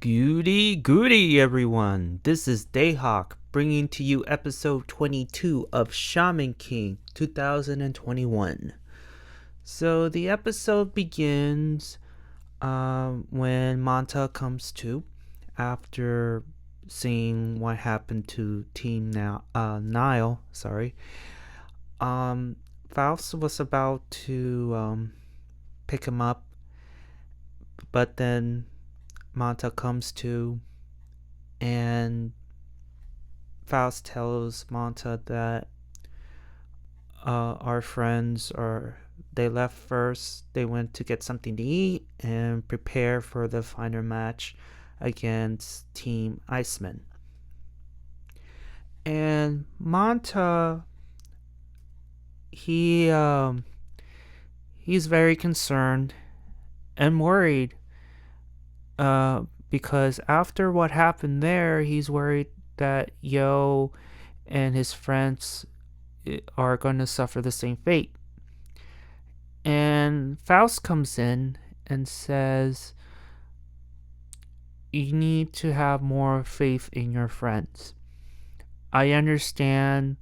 Goody everyone, this is Dayhawk bringing to you episode 22 of Shaman King 2021. So the episode begins when Manta comes to after seeing what happened to Team Nile. Faust was about to pick him up, but then Manta comes to, and Faust tells Manta that our friends they left first. They went to get something to eat and prepare for the final match against Team Icemen. And Manta, he's very concerned and worried. Because after what happened there, he's worried that Yo and his friends are going to suffer the same fate. And Faust comes in and says, you need to have more faith in your friends. I understand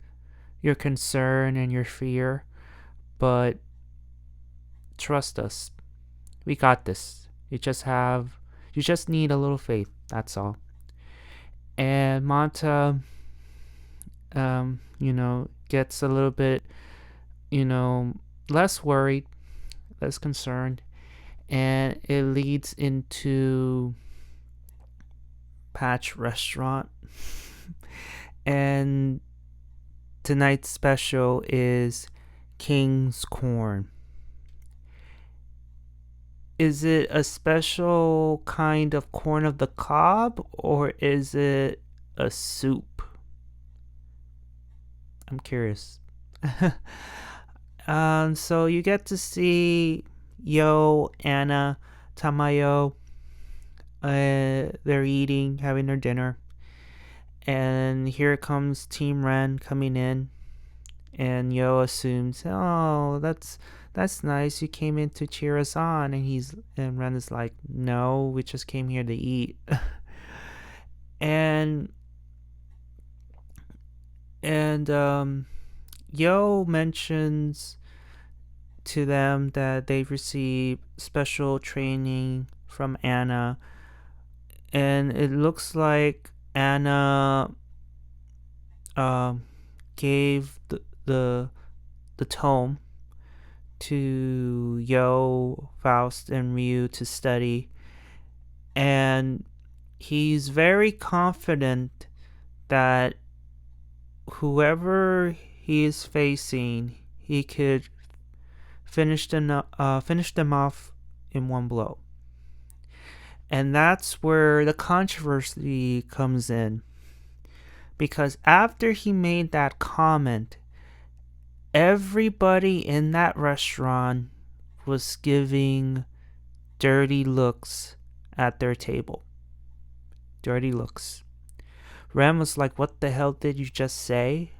your concern and your fear, but trust us. We got this. You just need a little faith, that's all. And Manta, gets a little bit, less worried, less concerned. And it leads into Patch Restaurant. And tonight's special is King's Corn. Is it a special kind of corn of the cob, or is it a soup? I'm curious. So you get to see Yo, Anna, Tamayo. They're eating, having their dinner. And here comes Team Ren coming in. And Yo assumes, oh, that's nice. You came in to cheer us on. And Ren is like, no, we just came here to eat. and Yo mentions to them that they've received special training from Anna. And it looks like Anna gave the tome to Yo, Faust, and Ryu to study, and he's very confident that whoever he is facing, he could finish them off in one blow. And that's where the controversy comes in, because after he made that comment, everybody in that restaurant was giving dirty looks at their table. Dirty looks. Ren was like, what the hell did you just say?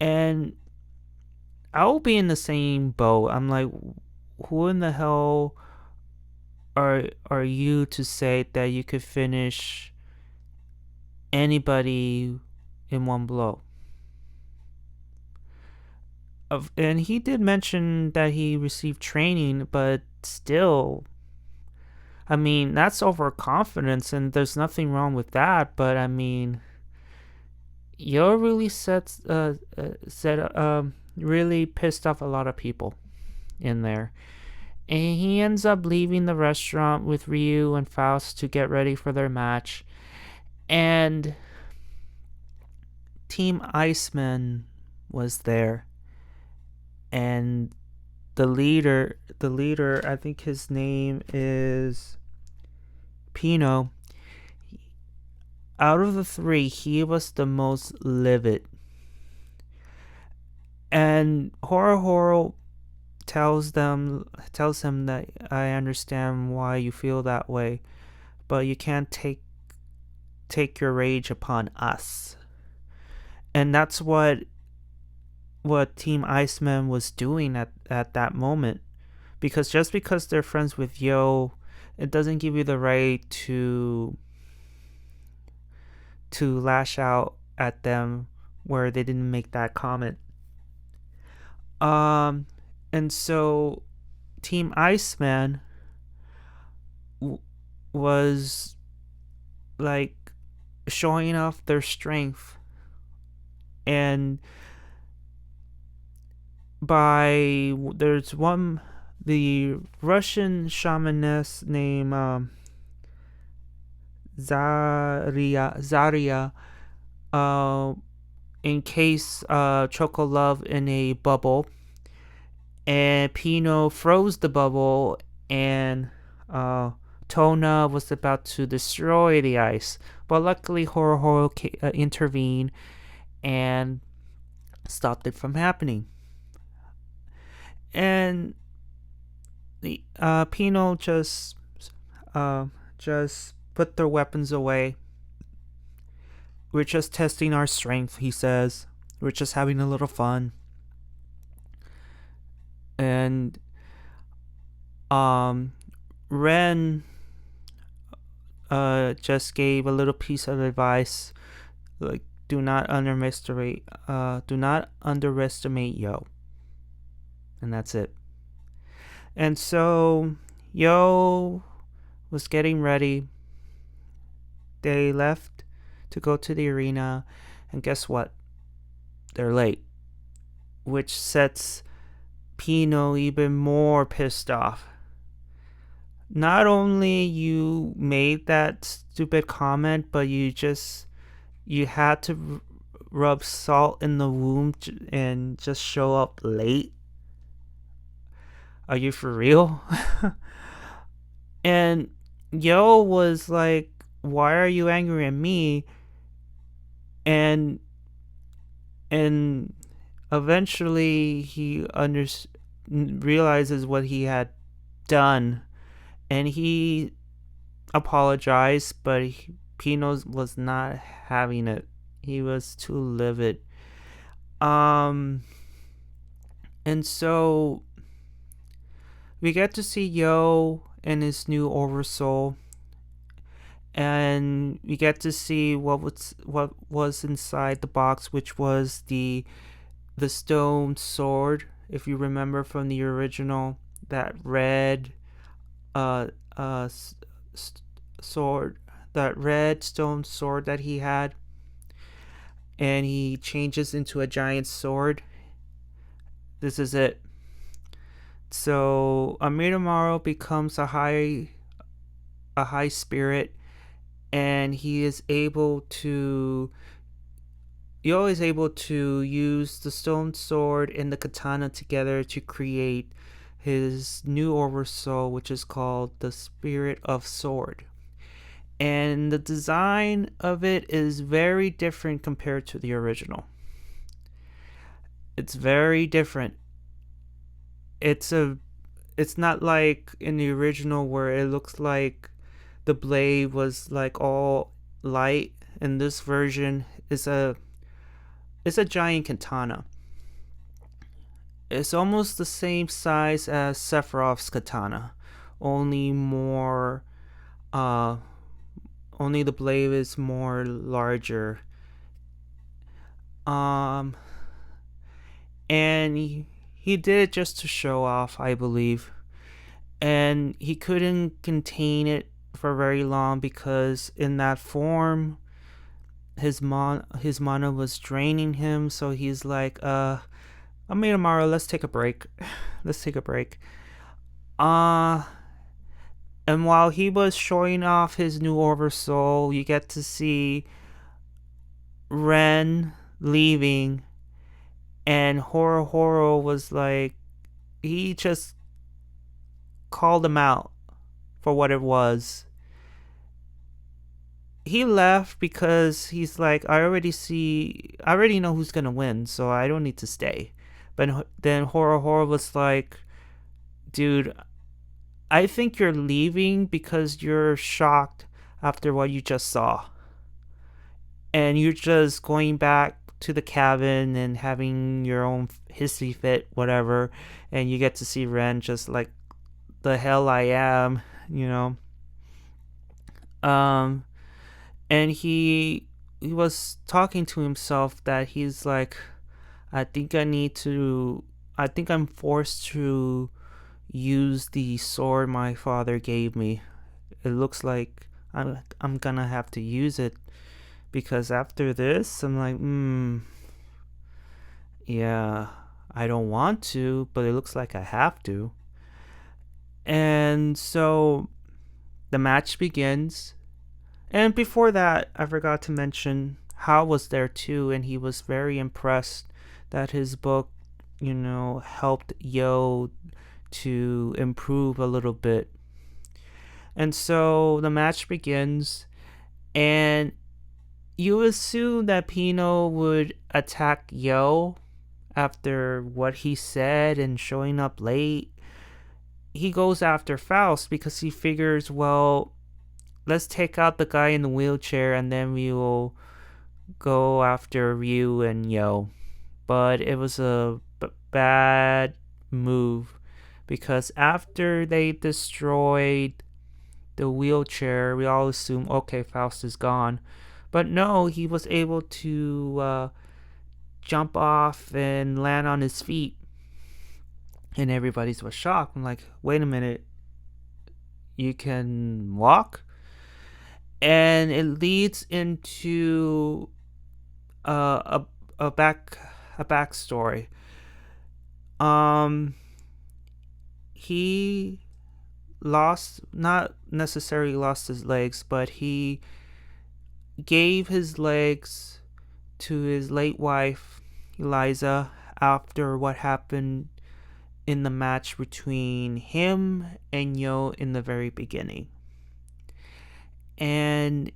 And I'll be in the same boat. I'm like, who in the hell are you to say that you could finish anybody in one blow? And he did mention that he received training, but still, I mean, that's overconfidence, and there's nothing wrong with that. But I mean, Yo really really pissed off a lot of people in there, and he ends up leaving the restaurant with Ryu and Faust to get ready for their match. And Team Icemen was there. And the leader, I think his name is Pino. Out of the three, he was the most livid. And Horo tells him that I understand why you feel that way, but you can't take your rage upon us. And that's what Team Iceman was doing at that moment. Because just because they're friends with Yo it doesn't give you the right to lash out at them where they didn't make that comment. And so Team Iceman was like showing off their strength, and there's the Russian shamaness named Zaria encased Chocolove in a bubble, and Pino froze the bubble, and Tona was about to destroy the ice, but luckily Horo intervened and stopped it from happening. And the Pino just put their weapons away. We're just testing our strength, he says. We're just having a little fun. And Ren just gave a little piece of advice, like, do not underestimate Yo. And that's it. And so Yo was getting ready. They left to go to the arena, and guess what? They're late, which sets Pino even more pissed off. Not only you made that stupid comment, but you had to rub salt in the wound and just show up late. Are you for real? And Yo was like, why are you angry at me? And eventually he realizes what he had done, and he apologized, but Pino was not having it. He was too livid. And so we get to see Yo and his new oversoul, and we get to see what was inside the box, which was the stone sword. If you remember from the original, that red sword, that red stone sword that he had, and he changes into a giant sword. This is it. So Amitamaro becomes a high spirit, and he is able to use the stone sword and the katana together to create his new oversoul, which is called the Spirit of Sword. And the design of it is very different compared to the original. It's very different. It's not like in the original where it looks like the blade was like all light. In this version, it's a giant katana. It's almost the same size as Sephiroth's katana, only the blade is more larger. And he did it just to show off, I believe. And he couldn't contain it for very long, because in that form his mana was draining him. So he's like, Amitamaro, let's take a break. And while he was showing off his new oversoul, you get to see Ren leaving, and Horo was like, he just called him out for what it was. He left because he's like, I already know who's gonna win, so I don't need to stay. But then Horo was like, dude, I think you're leaving because you're shocked after what you just saw, and you're just going back to the cabin and having your own hissy fit, whatever. And you get to see Ren just like, the hell I am, Um, and he was talking to himself that he's like, I think I'm forced to use the sword my father gave me. It looks like I'm gonna have to use it, because after this I'm like, yeah, I don't want to, but it looks like I have to. And so the match begins. And before that, I forgot to mention Hal was there too, and he was very impressed that his book, helped Yo to improve a little bit. And so the match begins, and you assume that Pino would attack Yo after what he said and showing up late. He goes after Faust because he figures, well, let's take out the guy in the wheelchair and then we will go after Ryu and Yo. But it was a bad move, because after they destroyed the wheelchair, we all assume, okay, Faust is gone. But no, he was able to jump off and land on his feet. And everybody was shocked. I'm like, wait a minute, you can walk? And it leads into a backstory. He not necessarily lost his legs, but he gave his legs to his late wife Eliza after what happened in the match between him and Yo in the very beginning. And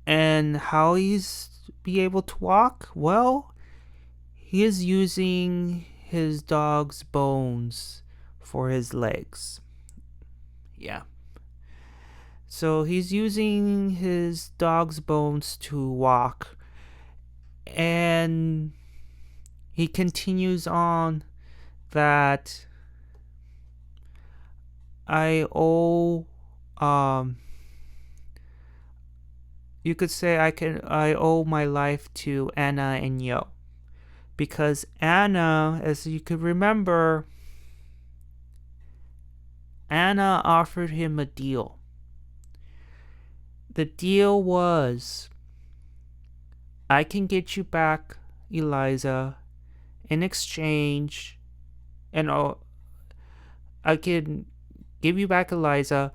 how he's be able to walk? Well, he is using his dog's bones for his legs. Yeah. So he's using his dog's bones to walk. And he continues on that I owe you could say I owe my life to Anna and Yo, because Anna, as you could remember, Anna offered him a deal. The deal was, I can get you back Eliza in exchange, and I can give you back Eliza.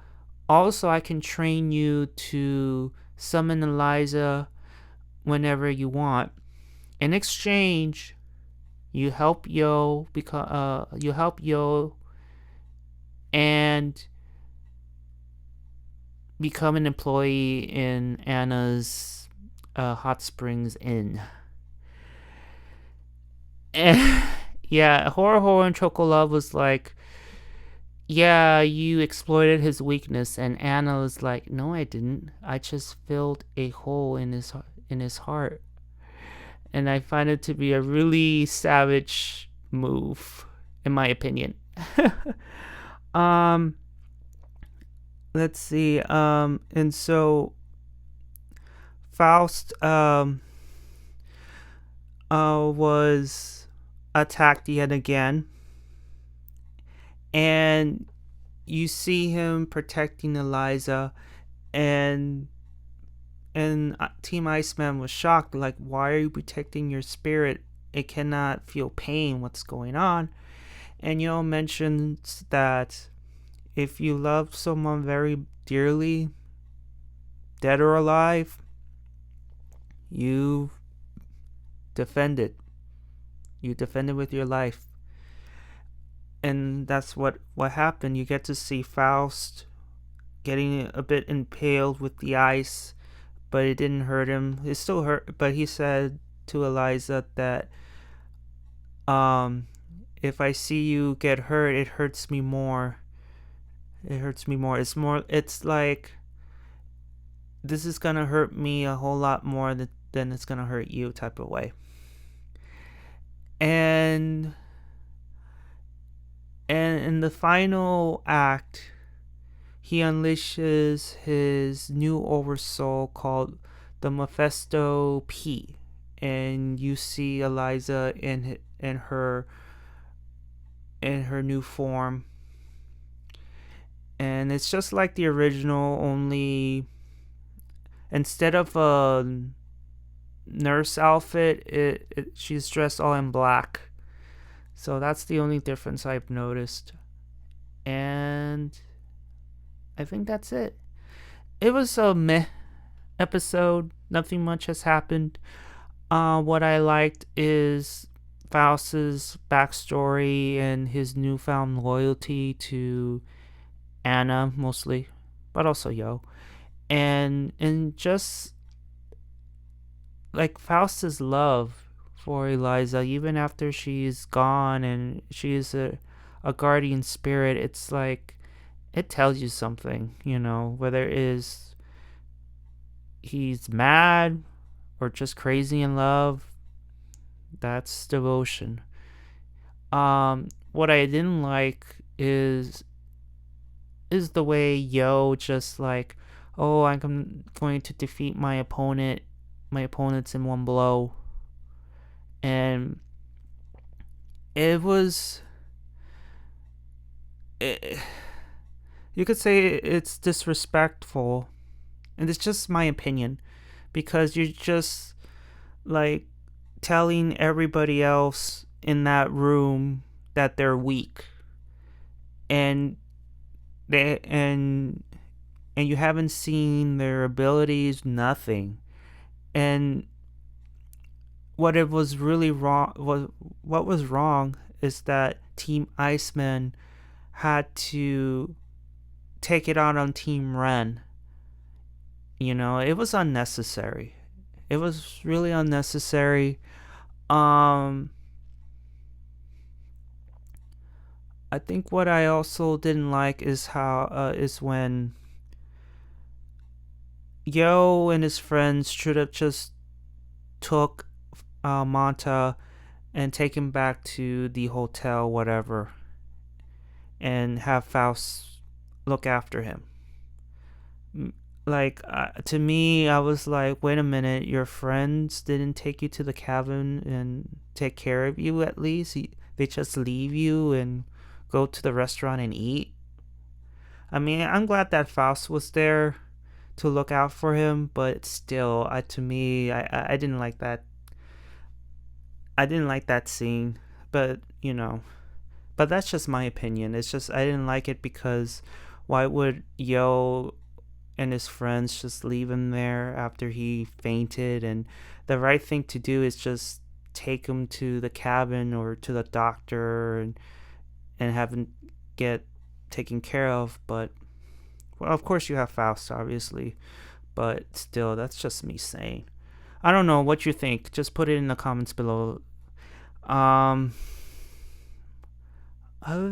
Also, I can train you to summon Eliza whenever you want. In exchange, you help Yo and become an employee in Anna's Hot Springs Inn. And yeah, Horror and Chocolove was like, yeah, you exploited his weakness. And Anna was like, no, I didn't. I just filled a hole in his heart. And I find it to be a really savage move, in my opinion. Let's see. And so Faust was attacked yet again. And you see him protecting Eliza, and Team Iceman was shocked, like, why are you protecting your spirit? It cannot feel pain. What's going on? And Yo mentions that if you love someone very dearly, dead or alive, you defend it. You defend it with your life. And that's what happened. You get to see Faust getting a bit impaled with the ice, but it didn't hurt him. It still hurt, but he said to Eliza that if I see you get hurt, it hurts me more. It's like, this is gonna hurt me a whole lot more than it's gonna hurt you, type of way. And in the final act, he unleashes his new oversoul called the Mephisto P, and you see Eliza in her new form, and it's just like the original, only instead of a nurse outfit, she's dressed all in black. So that's the only difference I've noticed, and I think that's it. It was a meh episode. Nothing much has happened. What I liked is Faust's backstory and his newfound loyalty to Anna mostly, but also Yo, and just like Faust's love for Eliza, even after she's gone and she is a guardian spirit. It's like it tells you something, whether it is he's mad or just crazy in love. That's devotion. What I didn't like is the way Yo just like, oh, I'm going to defeat my opponents in one blow, and it was, you could say it's disrespectful, and it's just my opinion, because you're just like telling everybody else in that room that they're weak, and you haven't seen their abilities, nothing. And what was wrong is that Team Icemen had to take it out on Team Ren. It was unnecessary. It was really unnecessary. I think what I also didn't like is how is when Yo and his friends should have just took Manta and taken back to the hotel, whatever, and have Faust look after him. Like, to me, I was like, wait a minute, your friends didn't take you to the cabin and take care of you at least? They just leave you and go to the restaurant and eat? I mean, I'm glad that Faust was there to look out for him, but still, to me, I didn't like that. I didn't like that scene, but but that's just my opinion. It's just I didn't like it because why would Yo and his friends just leave him there after he fainted? And the right thing to do is just take him to the cabin or to the doctor and have him get taken care of. But well, of course you have Faust, obviously, but still, that's just me saying. I don't know what you think. Just put it in the comments below. Other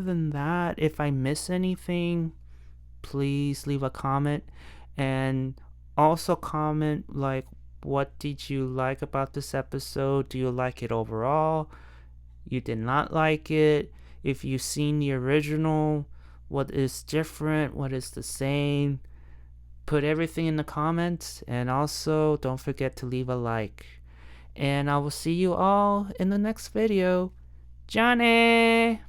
than that, if I miss anything, please leave a comment, and also comment like, what did you like about this episode? Do you like it overall? You did not like it? If you've seen the original, what is different? What is the same? Put everything in the comments, and also don't forget to leave a like. And I will see you all in the next video. Johnny!